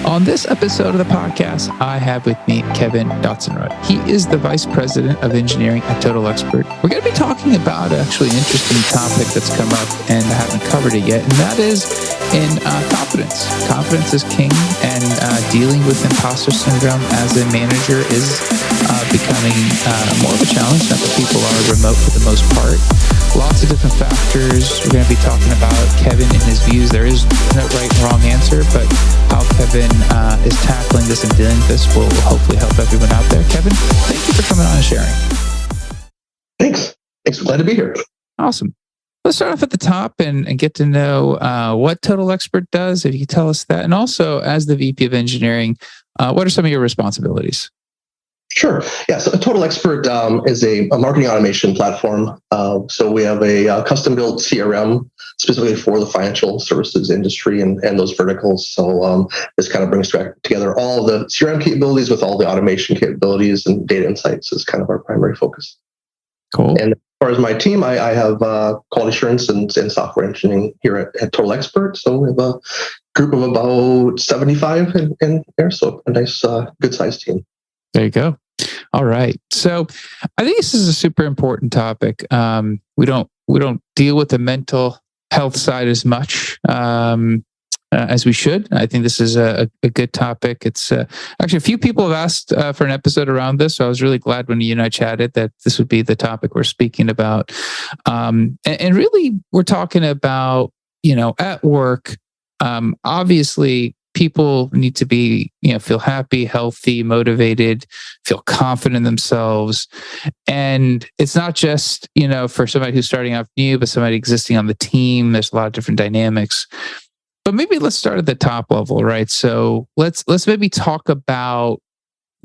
On this episode of the podcast, I have with me Kevin Dotzenrod. He is the Vice President of Engineering at Total Expert. We're going to be talking about actually an interesting topic that's come up and I haven't covered it yet, and that is in confidence. Confidence is king, and dealing with imposter syndrome as a manager is becoming more of a challenge. Not that people are remote for the most part. Lots of different factors. We're going to be talking about Kevin and his views. There is no right and wrong answer, but how Kevin is tackling this and dealing with this will hopefully help everyone out there. Kevin, thank you for coming on and sharing. Thanks. Glad to be here. Awesome. Let's start off at the top and get to know what Total Expert does, if you could tell us that. And also, as the VP of Engineering, what are some of your responsibilities? Sure. Yeah. So Total Expert is a marketing automation platform. So we have a custom-built CRM specifically for the financial services industry and those verticals. So this kind of brings together all the CRM capabilities with all the automation capabilities, and data insights is kind of our primary focus. Cool. And as far as my team, I have quality assurance and software engineering here at Total Expert. So we have a group of about 75 in there. So a nice, good-sized team. There you go. All right. So I think this is a super important topic. We don't deal with the mental health side as much as we should. I think this is a good topic. It's actually a few people have asked for an episode around this, so I was really glad when you and I chatted that this would be the topic we're speaking about. And really, we're talking about, at work, obviously, people need to be, feel happy, healthy, motivated, feel confident in themselves. And it's not just, for somebody who's starting off new, but somebody existing on the team. There's a lot of different dynamics. But maybe let's start at the top level, right? So let's maybe talk about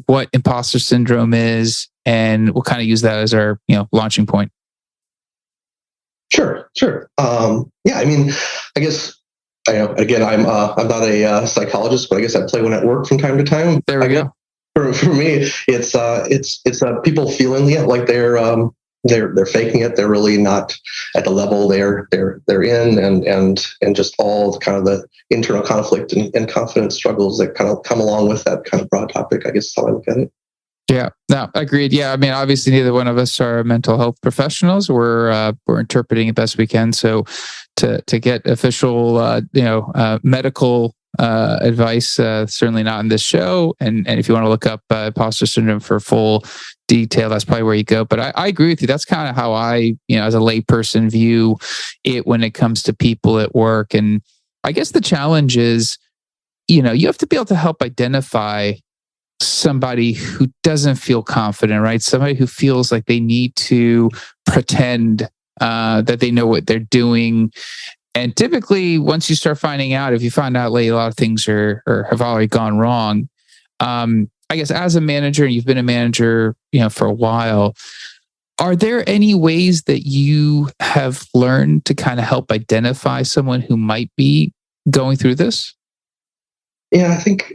what imposter syndrome is, and we'll kind of use that as our, launching point. Sure. Yeah, I guess, again, I'm not a psychologist, but I guess I play one at work from time to time. There we go. For me, it's people feeling like they're faking it. They're really not at the level they're in, and just all kind of the internal conflict and confidence struggles that kind of come along with that kind of broad topic. I guess is how I look at it. Yeah, no, agreed. Yeah, obviously, neither one of us are mental health professionals. We're interpreting it best we can. So, to get official, medical advice, certainly not in this show. And if you want to look up imposter syndrome for full detail, that's probably where you go. But I agree with you. That's kind of how I, as a layperson, view it when it comes to people at work. And I guess the challenge is, you have to be able to help identify somebody who doesn't feel confident, right? Somebody who feels like they need to pretend that they know what they're doing. And typically, once you start finding out, if you find out late, a lot of things are have already gone wrong. I guess as a manager, and you've been a manager, for a while, are there any ways that you have learned to kind of help identify someone who might be going through this? Yeah, I think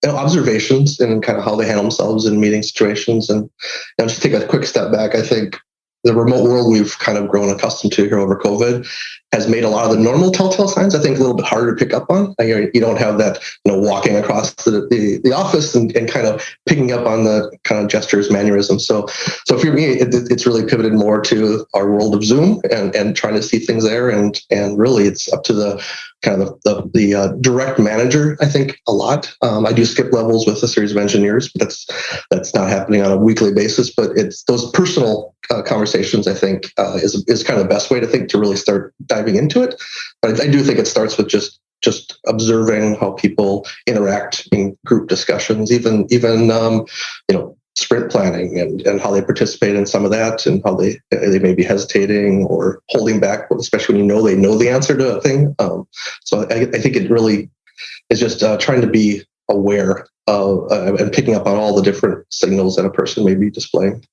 observations and kind of how they handle themselves in meeting situations, and just take a quick step back. I think the remote world we've kind of grown accustomed to here over COVID has made a lot of the normal telltale signs, I think, a little bit harder to pick up on. You don't have that, walking across the office and kind of picking up on the kind of gestures, mannerisms. So for me, it's really pivoted more to our world of Zoom and trying to see things there. And really, it's up to the kind of the direct manager, I think, a lot. I do skip levels with a series of engineers, but that's not happening on a weekly basis. But it's those personal conversations, I think, is kind of the best way to really start diving into it. But I do think it starts with just observing how people interact in group discussions, even sprint planning and how they participate in some of that, and how they may be hesitating or holding back, especially when they know the answer to a thing. So I think it really is just trying to be aware of and picking up on all the different signals that a person may be displaying.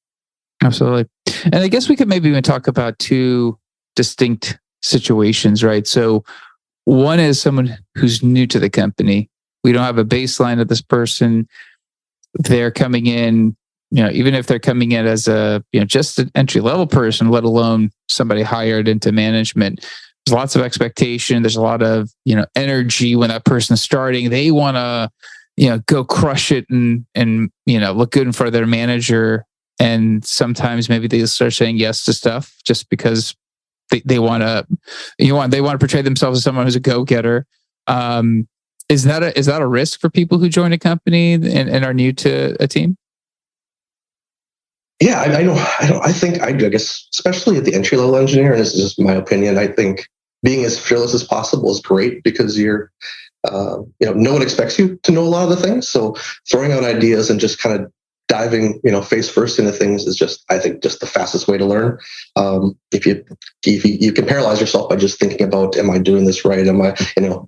Absolutely. And I guess we could maybe even talk about two distinct situations, right? So one is someone who's new to the company. We don't have a baseline of this person. They're coming in, even if they're coming in as a, just an entry level person, let alone somebody hired into management. there's lots of expectation. There's a lot of, energy when that person's starting. They want to, go crush it and look good in front of their manager. And sometimes maybe they start saying yes to stuff just because they want to, they want to portray themselves as someone who's a go-getter. Is that a risk for people who join a company and are new to a team? Yeah, I guess, especially at the entry level engineer, and this is just my opinion, I think being as fearless as possible is great because you're, no one expects you to know a lot of the things. So throwing out ideas and just kind of diving, face first into things is just, I think, just the fastest way to learn. If you can paralyze yourself by just thinking about, am I doing this right? Am I,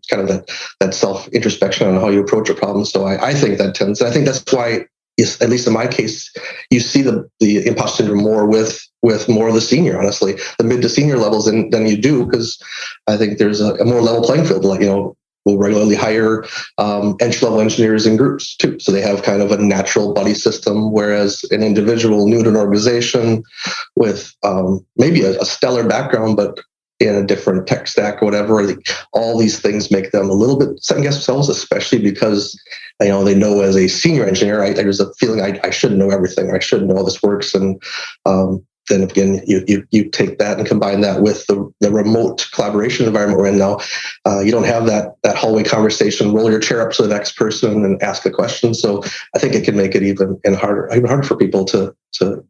kind of that self introspection on how you approach a problem. So I think that tends, and I think that's why, at least in my case, you see the imposter syndrome more with more of the senior, honestly, the mid to senior levels than you do, because I think there's a more level playing field. Like, we'll regularly hire entry-level engineers in groups too. So they have kind of a natural buddy system, whereas an individual new to an organization with maybe a stellar background, but in a different tech stack or whatever, all these things make them a little bit second-guess themselves, especially because they know as a senior engineer, there's a feeling I should know everything, or I should know how this works. And then again, you take that and combine that with the remote collaboration environment we're in now. You don't have that hallway conversation, roll your chair up to the next person and ask a question. So I think it can make it even harder for people to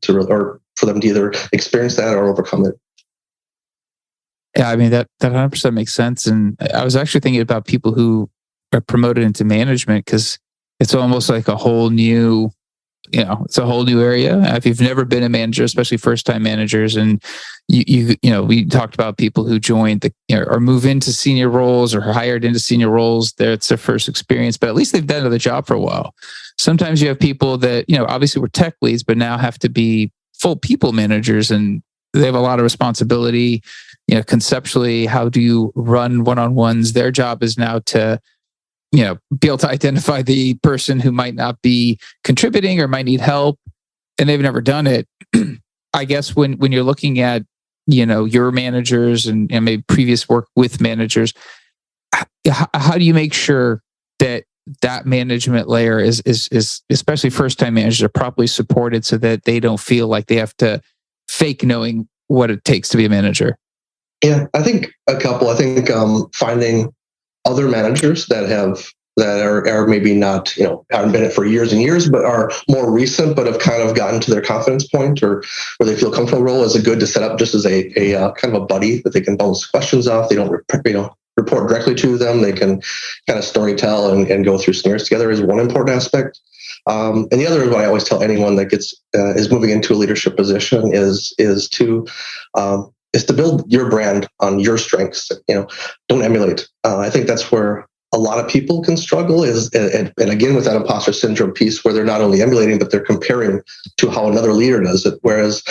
or for them to either experience that or overcome it. Yeah, I mean, that 100% makes sense. And I was actually thinking about people who are promoted into management, because it's almost like a whole new, it's a whole new area. If you've never been a manager, especially first-time managers, and we talked about people who joined or move into senior roles or are hired into senior roles. It's their first experience, but at least they've done the job for a while. Sometimes you have people that, obviously were tech leads, but now have to be full people managers, and they have a lot of responsibility. Conceptually, how do you run one-on-ones? Their job is now to, be able to identify the person who might not be contributing or might need help, and they've never done it. I guess when you're looking at, your managers and maybe previous work with managers, how do you make sure that management layer is especially first-time managers are properly supported so that they don't feel like they have to fake knowing what it takes to be a manager? Yeah, I think a couple. I think finding other managers that are maybe not, haven't been it for years and years, but are more recent, but have kind of gotten to their confidence point or where they feel comfortable role is a good to set up just as a kind of a buddy that they can bounce questions off. They don't, report directly to them. They can kind of story tell and go through scenarios together is one important aspect. And the other is what I always tell anyone that is moving into a leadership position is to build your brand on your strengths. Don't emulate. I think that's where a lot of people can struggle and again, with that imposter syndrome piece where they're not only emulating, but they're comparing to how another leader does it. Whereas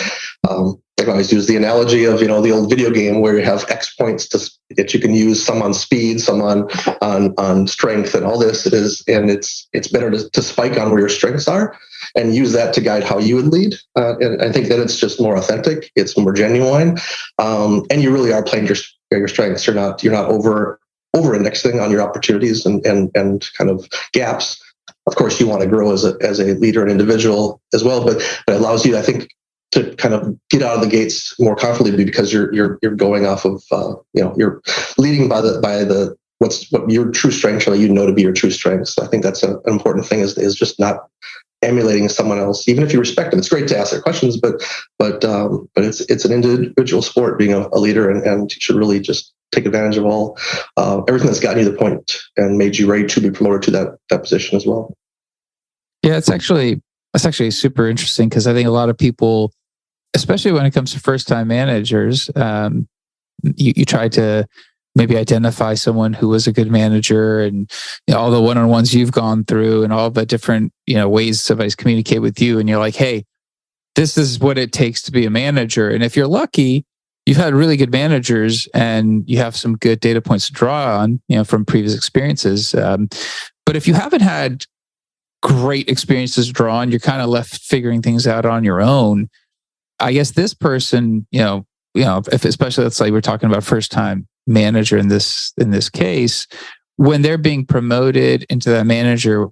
I always use the analogy of, the old video game where you have X points that you can use, some on speed, some on strength, and all this and it's better to spike on where your strengths are and use that to guide how you would lead. And I think that it's just more authentic, it's more genuine, and you really are playing your strengths. You're not over indexing on your opportunities and kind of gaps. Of course, you want to grow as a leader and individual as well, but it allows you, I think, to kind of get out of the gates more confidently because you're going off of you're leading by what your true strengths are, to be your true strengths. So I think that's an important thing is just not emulating someone else, even if you respect them. It's great to ask their questions, but it's an individual sport being a leader, and you should really just take advantage of all everything that's gotten you to the point and made you ready to be promoted to that position as well. Yeah, that's actually super interesting because I think a lot of people, especially when it comes to first-time managers, you try to maybe identify someone who was a good manager and all the one-on-ones you've gone through and all the different ways somebody's communicate with you, and you're like, hey, this is what it takes to be a manager. And if you're lucky, you've had really good managers and you have some good data points to draw on, from previous experiences. But if you haven't had great experiences to draw on, you're kind of left figuring things out on your own. I guess this person, if especially let's say we're talking about first time manager in this case, when they're being promoted into that manager,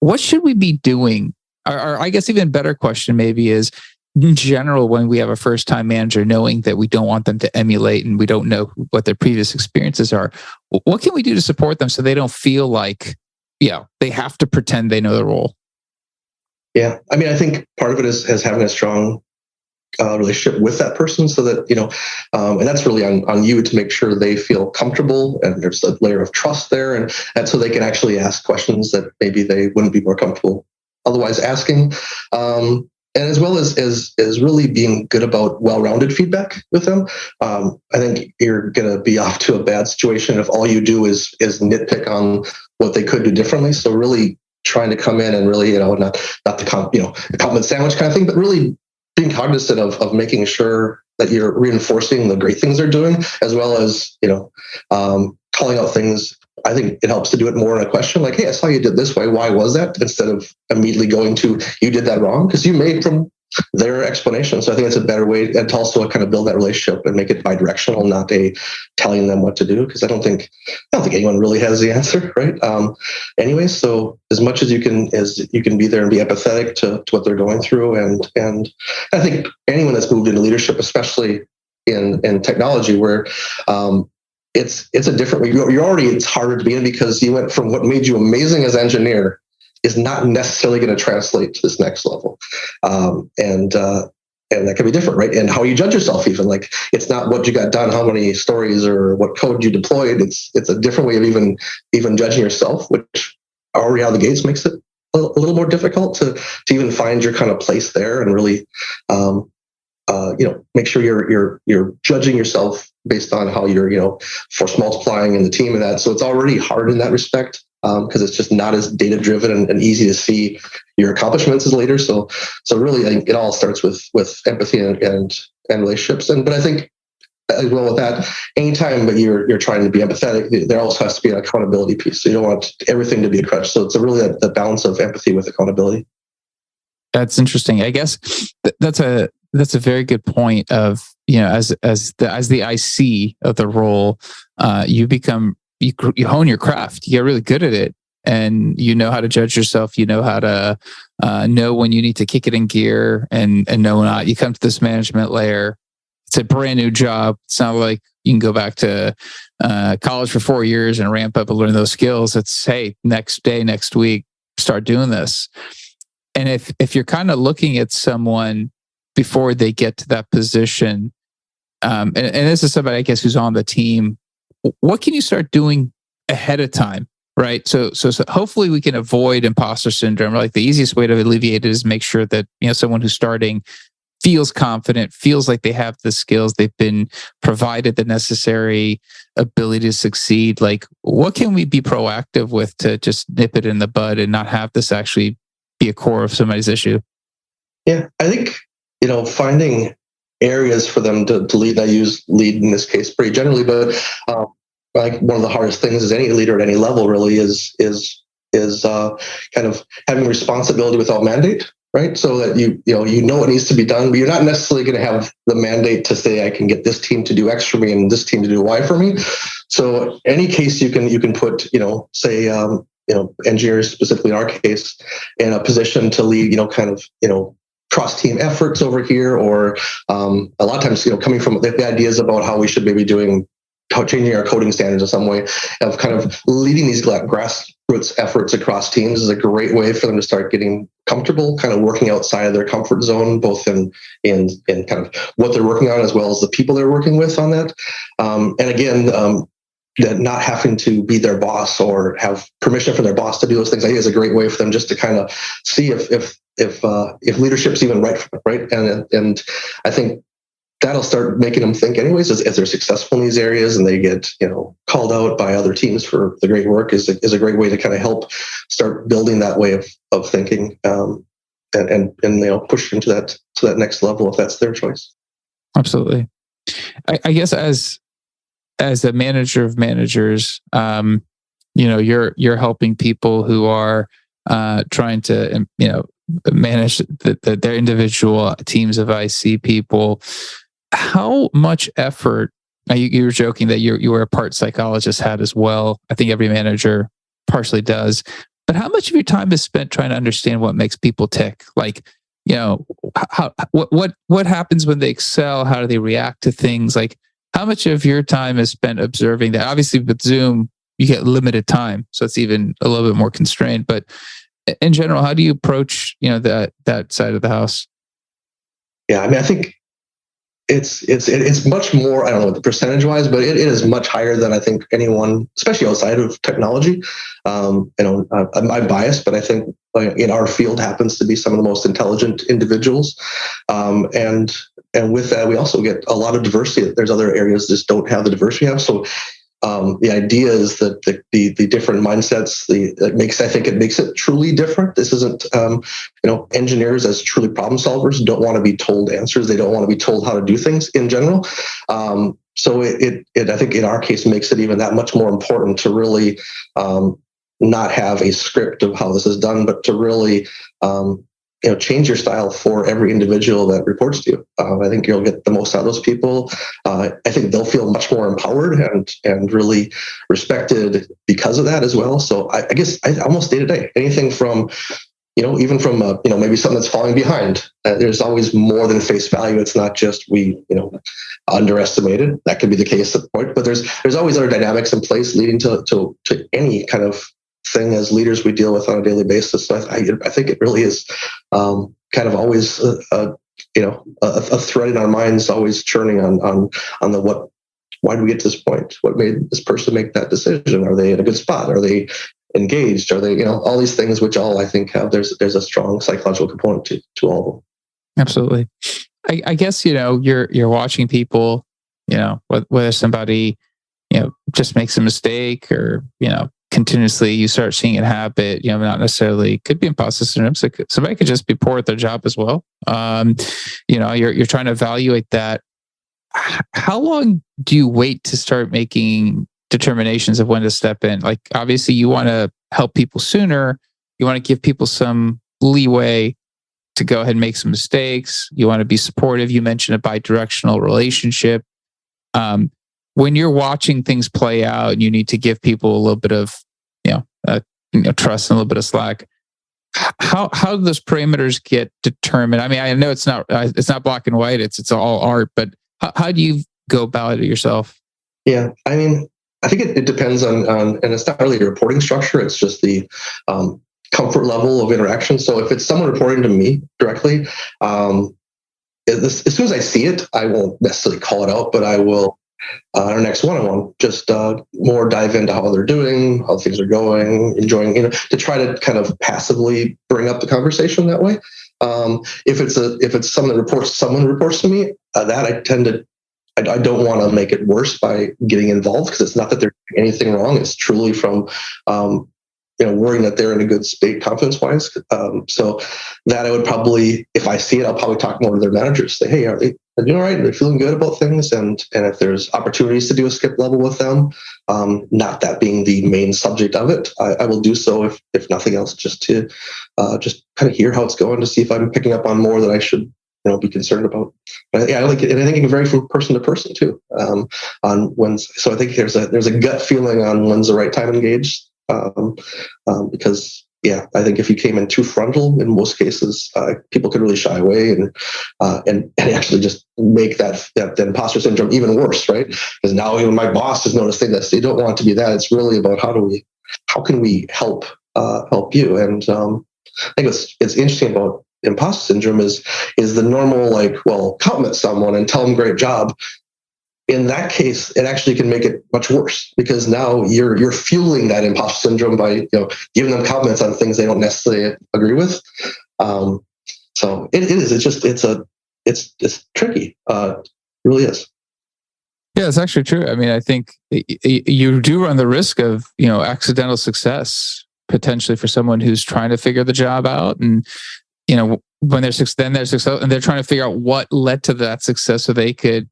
what should we be doing? Or I guess even better question maybe is, in general, when we have a first time manager, knowing that we don't want them to emulate and we don't know what their previous experiences are, what can we do to support them so they don't feel like, they have to pretend they know the role? Yeah. I mean, I think part of it is having a strong relationship with that person, so that, and that's really on you to make sure they feel comfortable and there's a layer of trust there, and so they can actually ask questions that maybe they wouldn't be more comfortable otherwise asking. And as well as really being good about well-rounded feedback with them. I think you're going to be off to a bad situation if all you do is nitpick on what they could do differently. So really trying to come in and really, not the compliment sandwich kind of thing, but really being cognizant of making sure that you're reinforcing the great things they're doing, as well as, calling out things. I think it helps to do it more in a question like, hey, I saw you did this way. Why was that? Instead of immediately going to, you did that wrong, because you made from their explanation. So I think it's a better way, and to also kind of build that relationship and make it bidirectional, not telling them what to do. Because I don't think anyone really has the answer, right? Anyway, so as much as you can be there and be empathetic to what they're going through, and I think anyone that's moved into leadership, especially in technology, where it's a different way. It's harder to be in, because you went from what made you amazing as engineer is not necessarily going to translate to this next level. And that can be different, right? And how you judge yourself, even, like, it's not what you got done, how many stories or what code you deployed. It's a different way of even judging yourself, which already out of the gates makes it a little more difficult to even find your kind of place there, and really, make sure you're judging yourself based on how you're, force multiplying in the team and that. So it's already hard in that respect, because it's just not as data driven and easy to see your accomplishments as later. So really, I think it all starts with empathy and relationships. But I think as well with that, anytime that you're trying to be empathetic, there also has to be an accountability piece. So you don't want everything to be a crutch. So it's really the balance of empathy with accountability. That's interesting. I guess that's a very good point of, as the IC of the role, you hone your craft, you get really good at it, and you know how to judge yourself. You know how to know when you need to kick it in gear and know not. You come to this management layer. It's a brand new job. It's not like you can go back to college for 4 years and ramp up and learn those skills. It's, hey, next day, next week, start doing this. And if you're kind of looking at someone before they get to that position, and this is somebody, I guess, who's on the team, what can you start doing ahead of time, right? So hopefully we can avoid imposter syndrome. Like, the easiest way to alleviate it is make sure that, someone who's starting feels confident, feels like they have the skills, they've been provided the necessary ability to succeed. Like, what can we be proactive with to just nip it in the bud and not have this actually be a core of somebody's issue? Yeah, I think, finding areas for them to lead. I use lead in this case pretty generally, but like, one of the hardest things as any leader at any level really is kind of having responsibility without mandate, right? So that you know what needs to be done, but you're not necessarily going to have the mandate to say, I can get this team to do X for me and this team to do Y for me. So any case you can put, say, engineers, specifically in our case, in a position to lead, cross-team efforts over here, or a lot of times, coming from the ideas about how we should maybe changing our coding standards in some way, of kind of leading these grassroots efforts across teams is a great way for them to start getting comfortable, kind of working outside of their comfort zone, both in kind of what they're working on, as well as the people they're working with on that. And again, that not having to be their boss or have permission from their boss to do those things, I think is a great way for them just to kind of see if leadership's even right for them, right? And I think that'll start making them think anyways, as they're successful in these areas and they get, called out by other teams for the great work, is a great way to kind of help start building that way of thinking, and push into that next level if that's their choice. Absolutely. I guess as a manager of managers, you're helping people who are trying to, manage their individual teams of IC people. How much effort You were joking that you were a part psychologist hat as well. I think every manager partially does. But how much of your time is spent trying to understand what makes people tick? Like, what happens when they excel? How do they react to things? Like, how much of your time is spent observing that? Obviously, with Zoom, you get limited time, so it's even a little bit more constrained. But in general, how do you approach that side of the house? Yeah, I mean, I think it's much more. I don't know the percentage wise, but it is much higher than I think anyone, especially outside of technology. I'm biased, but I think in our field happens to be some of the most intelligent individuals, and with that we also get a lot of diversity. There's other areas that just don't have the diversity we have. So the idea is that the different mindsets, I think it makes it truly different. This isn't, engineers as truly problem solvers don't want to be told answers. They don't want to be told how to do things in general. So it I think in our case makes it even that much more important to really not have a script of how this is done, but to really change your style for every individual that reports to you. I think you'll get the most out of those people. I think they'll feel much more empowered and really respected because of that as well. So I guess almost day to day, anything from, even from, maybe something that's falling behind. There's always more than face value. It's not just we, underestimated. That could be the case at the point, but there's always other dynamics in place leading to any kind of thing as leaders we deal with on a daily basis. So I think it really is kind of always a thread in our minds, always churning on the why did we get to this point? What made this person make that decision? Are they in a good spot? Are they engaged? Are they all these things which all I think have there's a strong psychological component to all of them. Absolutely. I guess you're watching people, whether somebody just makes a mistake or continuously you start seeing it happen, not necessarily could be imposter syndrome. So somebody could just be poor at their job as well. You're trying to evaluate that. How long do you wait to start making determinations of when to step in? Like, obviously you want to help people sooner. You want to give people some leeway to go ahead and make some mistakes. You want to be supportive. You mentioned a bi-directional relationship. When you're watching things play out and you need to give people a little bit of, trust and a little bit of slack, how do those parameters get determined? I mean, I know it's not black and white. It's all art, but how do you go about it yourself? Yeah. I mean, I think it depends on, and it's not really a reporting structure. It's just the comfort level of interaction. So if it's someone reporting to me directly, as soon as I see it, I won't necessarily call it out, but I will, our next one-on-one, just more dive into how they're doing, how things are going, enjoying, to try to kind of passively bring up the conversation that way. If it's someone reports to me, that I don't want to make it worse by getting involved, because it's not that they're doing anything wrong. It's truly from worrying that they're in a good state confidence-wise. So that I would probably, if I see it, I'll probably talk more to their managers. Say, hey, are they doing all right? Are they feeling good about things? And if there's opportunities to do a skip level with them, not that being the main subject of it, I will do so if nothing else, just to just kind of hear how it's going, to see if I'm picking up on more that I should be concerned about. But I like it, and I think it can vary from person to person too. On when, so I think there's a gut feeling on when's the right time to engage. Because I think if you came in too frontal, in most cases, people could really shy away and actually just make that imposter syndrome even worse, right? Because now even my boss is noticing this. They don't want it to be that. It's really about how can we help you? And I think it's interesting about imposter syndrome is the normal compliment someone and tell them great job. In that case, it actually can make it much worse, because now you're fueling that imposter syndrome by giving them compliments on things they don't necessarily agree with. So it is. It's tricky. It really is. Yeah, it's actually true. I mean, I think you do run the risk of accidental success potentially for someone who's trying to figure the job out, and when they're successful, and they're trying to figure out what led to that success so they could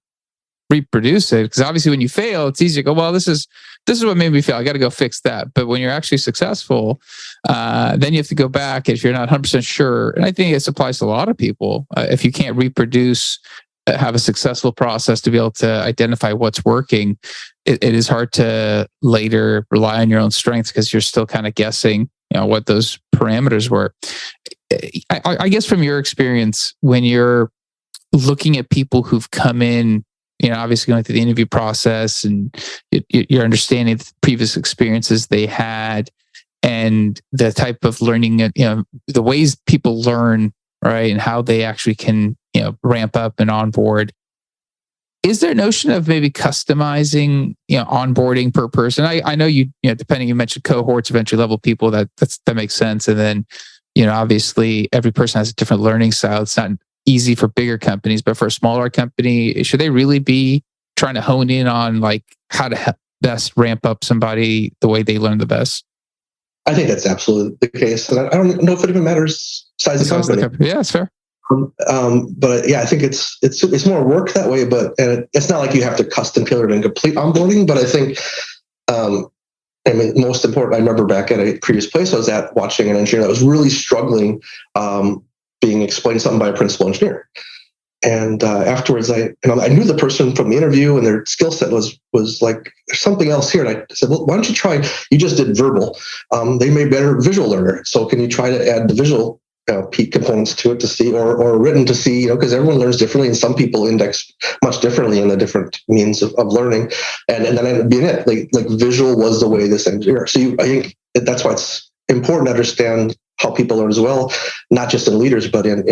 reproduce it. Because obviously when you fail, it's easy to go, well, this is what made me fail, I got to go fix that. But when you're actually successful, then you have to go back if you're not 100% sure. And I think this applies to a lot of people. If you can't reproduce have a successful process to be able to identify what's working, it is hard to later rely on your own strengths because you're still kind of guessing, what those parameters were. I guess from your experience, when you're looking at people who've come in, obviously going through the interview process and you're understanding the previous experiences they had and the type of learning, the ways people learn, right, and how they actually can, ramp up and onboard. Is there a notion of maybe customizing, onboarding per person? I know you depending, you mentioned cohorts of entry level people, that makes sense. And then, obviously every person has a different learning style. It's not easy for bigger companies, but for a smaller company, should they really be trying to hone in on like how to best ramp up somebody the way they learn the best? I think that's absolutely the case. And I don't know if it even matters size of company. Yeah, it's fair. But yeah, I think it's more work that way. But it's not like you have to custom tailor and complete onboarding. But I think, most important. I remember back at a previous place I was at, watching an engineer that was really struggling, being explained something by a principal engineer. And afterwards, I knew the person from the interview, and their skill set was like, there's something else here. And I said, well, why don't you try? You just did verbal. They may be better visual learner. So can you try to add the visual peak components to it to see, or written to see, because everyone learns differently, and some people index much differently in the different means of learning. And then ended up being it. Like visual was the way this engineer. So I think that's why it's important to understand how people learn as well, not just in leaders, but in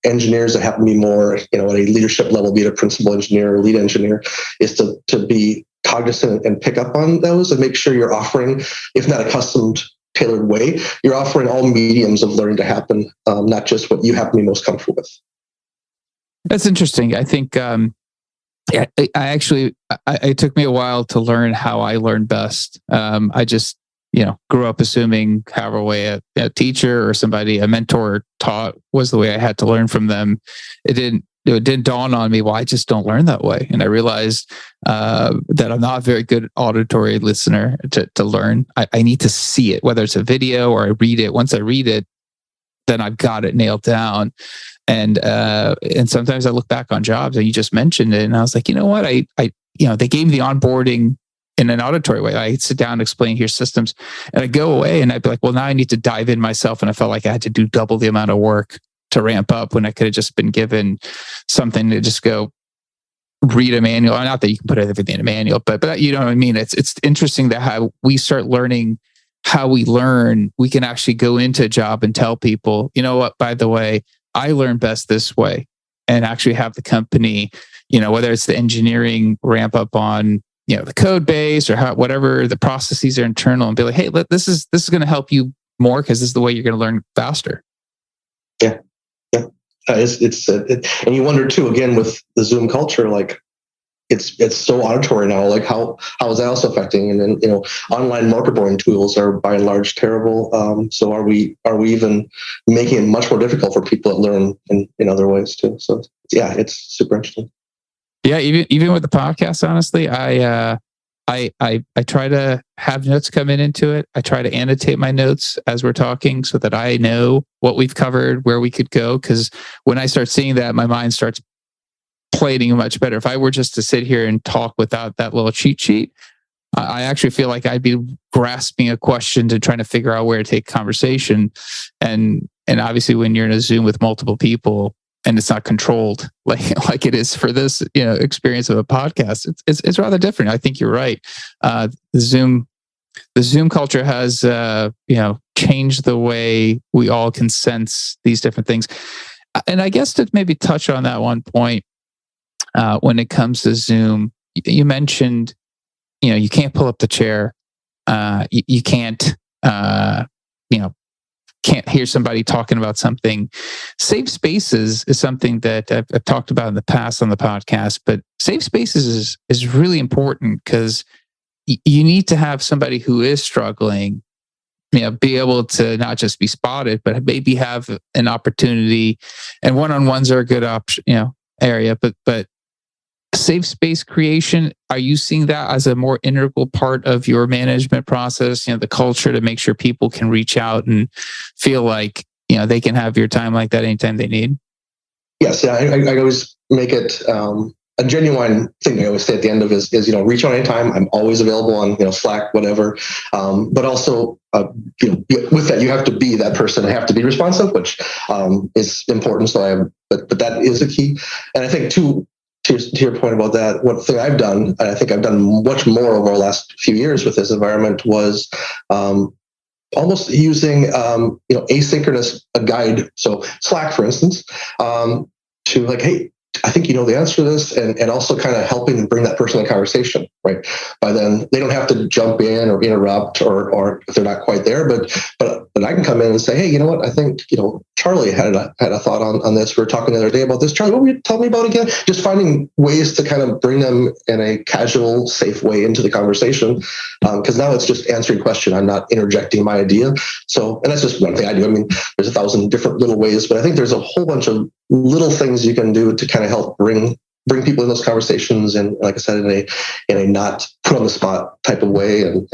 engineers that happen to be more, at a leadership level, be it a principal engineer or lead engineer, is to be cognizant and pick up on those and make sure you're offering, if not a custom tailored way, you're offering all mediums of learning to happen, not just what you happen to be most comfortable with. That's interesting. I think it took me a while to learn how I learn best. I just grew up assuming however way a teacher or somebody, a mentor taught was the way I had to learn from them. It didn't dawn on me, well, I just don't learn that way. And I realized that I'm not a very good auditory listener to learn. I need to see it, whether it's a video or I read it. Once I read it, then I've got it nailed down. And sometimes I look back on jobs, and you just mentioned it, and I was like, you know what? I they gave me the onboarding in an auditory way. I sit down and explain here systems, and I go away and I'd be like, well, now I need to dive in myself. And I felt like I had to do double the amount of work to ramp up when I could have just been given something to just go read a manual. Not that you can put everything in a manual, but you know what I mean? It's interesting that how we start learning how we learn, we can actually go into a job and tell people, you know what, by the way, I learn best this way, and actually have the company, whether it's the engineering ramp up on, the code base or whatever the processes are internal, and be like, hey, this is going to help you more because this is the way you're going to learn faster. Yeah. And you wonder too, again, with the Zoom culture, like it's so auditory now. Like how is that also affecting? And then online market boarding tools are by and large terrible. So are we even making it much more difficult for people that learn in other ways too? So yeah, it's super interesting. Yeah, even with the podcast, honestly, I try to have notes coming into it. I try to annotate my notes as we're talking so that I know what we've covered, where we could go. Because when I start seeing that, my mind starts plating much better. If I were just to sit here and talk without that little cheat sheet, I actually feel like I'd be grasping a question to trying to figure out where to take conversation. And obviously, when you're in a Zoom with multiple people, and it's not controlled like it is for this experience of a podcast, it's rather different. I think you're right. The Zoom culture has changed the way we all can sense these different things. And I guess to maybe touch on that one point, when it comes to Zoom, you mentioned you can't pull up the chair, you can't can't hear somebody talking about something. Safe spaces is something that I've talked about in the past on the podcast, but safe spaces is really important because you need to have somebody who is struggling, be able to not just be spotted, but maybe have an opportunity. And one-on-ones are a good option, area, but safe space creation, are you seeing that as a more integral part of your management process, the culture, to make sure people can reach out and feel like, they can have your time like that anytime they need? Yes, yeah, I always make it a genuine thing. I always say at the end of is reach out anytime. I'm always available on Slack, whatever. But also with that, you have to be that person. I have to be responsive, which is important. So but that is a key. And I think to your point about that, one thing I've done, and I think I've done much more over the last few years with this environment, was almost using asynchronous guide. So Slack, for instance, to like, hey, I think you know the answer to this, and also kind of helping bring that person in conversation, right? By then they don't have to jump in or interrupt or if they're not quite there, but I can come in and say, hey, you know what? I think Charlie had a thought on this. We were talking the other day about this. Charlie, what were you telling me about again? Just finding ways to kind of bring them in a casual, safe way into the conversation, because now it's just answering a question. I'm not interjecting my idea. So, and that's just one thing I do. I mean, there's 1,000 different little ways, but I think there's a whole bunch of little things you can do to kind of help bring people in those conversations, and like I said, in a not put on the spot type of way, and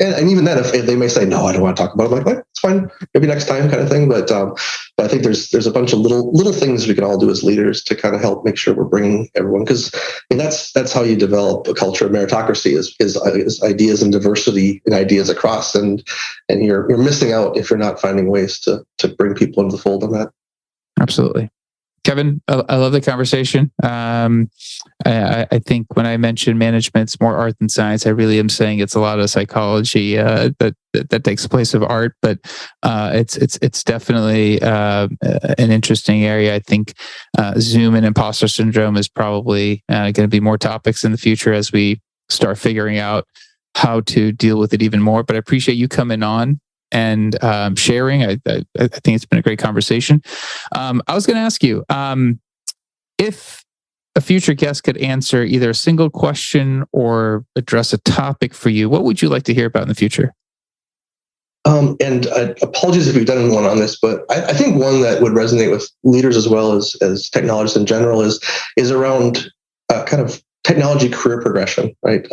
even then, if they may say no, I don't want to talk about it, I'm like, well, it's fine, maybe next time, kind of thing. But I think there's a bunch of little things we can all do as leaders to kind of help make sure we're bringing everyone, because that's how you develop a culture of meritocracy is ideas and diversity and ideas across, and you're missing out if you're not finding ways to bring people into the fold on that. Absolutely. Kevin, I love the conversation. I think when I mention management's more art than science, I really am saying it's a lot of psychology that takes place of art, but it's definitely an interesting area. I think Zoom and imposter syndrome is probably going to be more topics in the future as we start figuring out how to deal with it even more. But I appreciate you coming on and sharing. I think it's been a great conversation. I was going to ask you, if a future guest could answer either a single question or address a topic for you, what would you like to hear about in the future? And apologies if we've done one on this, but I think one that would resonate with leaders as well as technologists in general is around kind of technology career progression, right?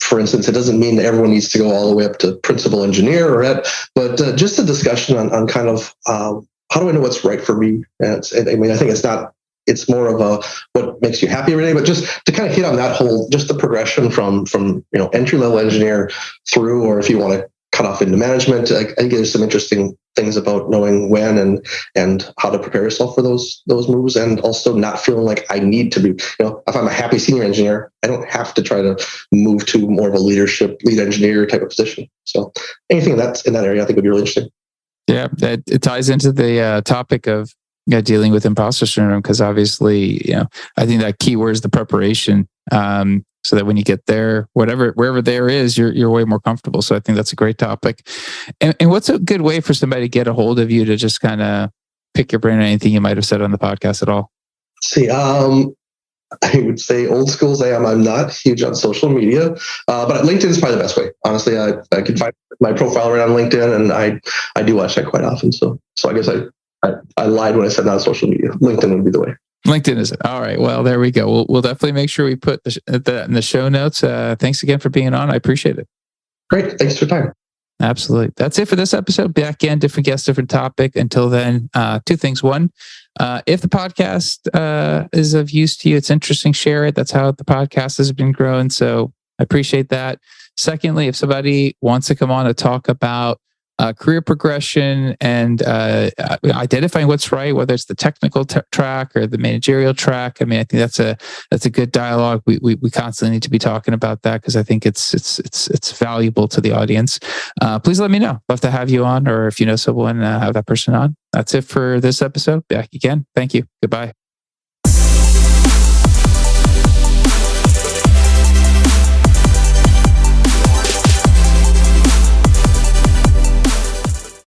For instance, it doesn't mean that everyone needs to go all the way up to principal engineer but just a discussion on kind of how do I know what's right for me? I think it's more of what makes you happy every day, but just to kind of hit on that whole, just the progression from entry level engineer through, or if you want to cut off into management. I think there's some interesting things about knowing when and how to prepare yourself for those moves, and also not feeling like I need to be, if I'm a happy senior engineer, I don't have to try to move to more of a lead engineer type of position. So anything that's in that area, I think would be really interesting. Yeah, it ties into the topic of dealing with imposter syndrome, because obviously, I think that key word is the preparation. So that when you get there, wherever there is, you're way more comfortable. So I think that's a great topic. And what's a good way for somebody to get a hold of you to just kind of pick your brain on anything you might have said on the podcast at all? See, I would say old school as I am, I'm not huge on social media, but LinkedIn is probably the best way. Honestly, I can find my profile right on LinkedIn, and I do watch that quite often. So I guess I lied when I said not social media. LinkedIn would be the way. LinkedIn is it. All right. Well, there we go. We'll definitely make sure we put that in the show notes. Thanks again for being on. I appreciate it. Great. Thanks for your time. Absolutely. That's it for this episode. Back again, different guest, different topic. Until then, two things. One, if the podcast is of use to you, it's interesting, share it. That's how the podcast has been growing. So I appreciate that. Secondly, if somebody wants to come on to talk about career progression and identifying what's right, whether it's the technical track or the managerial track. I mean, I think that's a good dialogue. We constantly need to be talking about that, because I think it's valuable to the audience. Please let me know. Love to have you on, or if you know someone, have that person on. That's it for this episode. Back again. Thank you. Goodbye.